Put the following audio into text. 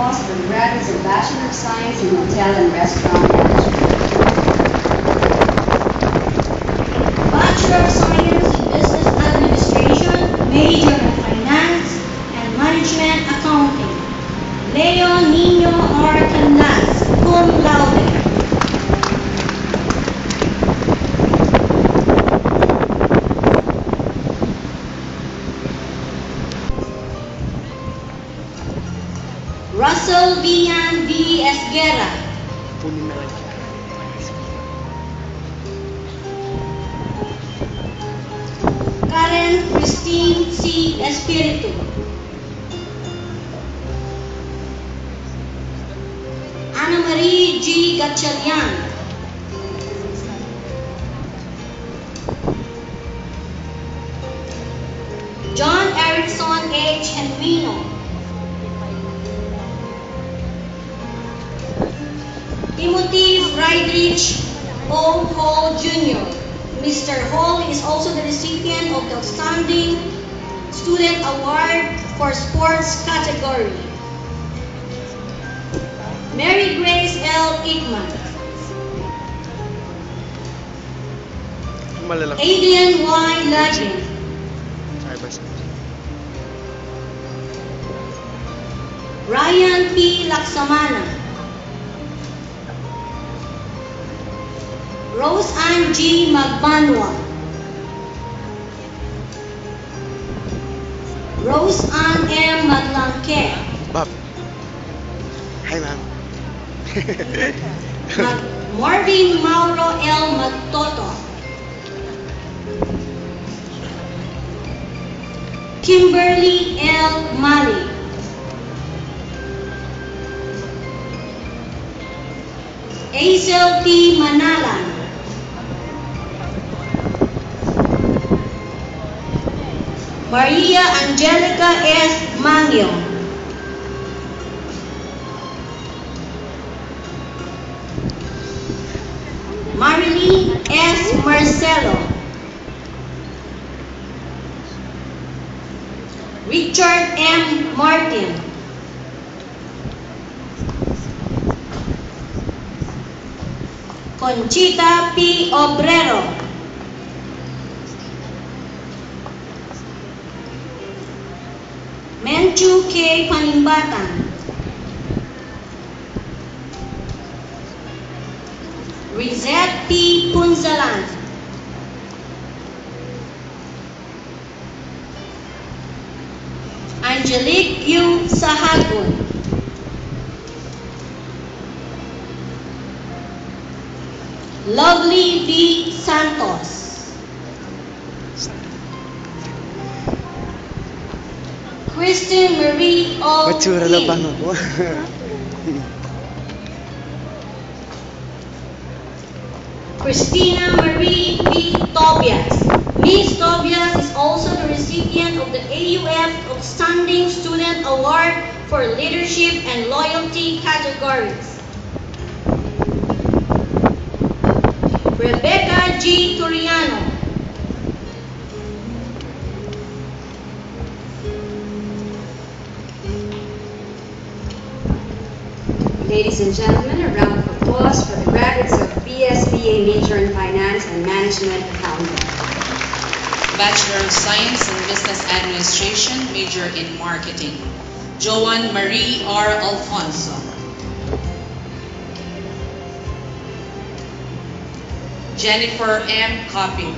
applause for the graduates of Bachelor of Science in Hotel and Restaurant Management. Bachelor of Science in Business Administration, major in Finance and Management Accounting. Leo Nino R. Canlas, cum laude. Russell Vian V. Esguerra. Punin na lang. Karen Christine C. Espiritu. Ana Marie G. Gatchalian. John Erickson H. Henrino. Timothy Friedrich O. Hall Jr. Mr. Hall is also the recipient of the Outstanding Student Award for Sports category. Mary Grace L. Ickman. Malalaki. Adrian Y. Lagin. Ryan P. Laksamana. Rose Ann G. Magbanwa. Rose Ann M. Maglangke. Bob. Hi, ma'am. Marvin Mauro L. Magtoto. Kimberly L. Mali. Hazel P. Manalan. Maria Angelica S. Mangyo. Marilyn S. Marcelo. Richard M. Martin. Conchita P. Obrero. Menchu K. Panimbatan. Rizette P. Punzalan. Angelique U. Sahagun. Lovely V. Santos. Christine Marie O. Matsura lang bang ako? Christina Marie V. Tobias. Ms. Tobias is also the recipient of the AUF Outstanding Student Award for Leadership and Loyalty categories. Rebecca G. Turiano. Ladies and gentlemen, a round of applause for the graduates of BSBA major in Finance and Management Accounting. Bachelor of Science in Business Administration, major in Marketing. Joan Marie R. Alfonso. Jennifer M. Copping.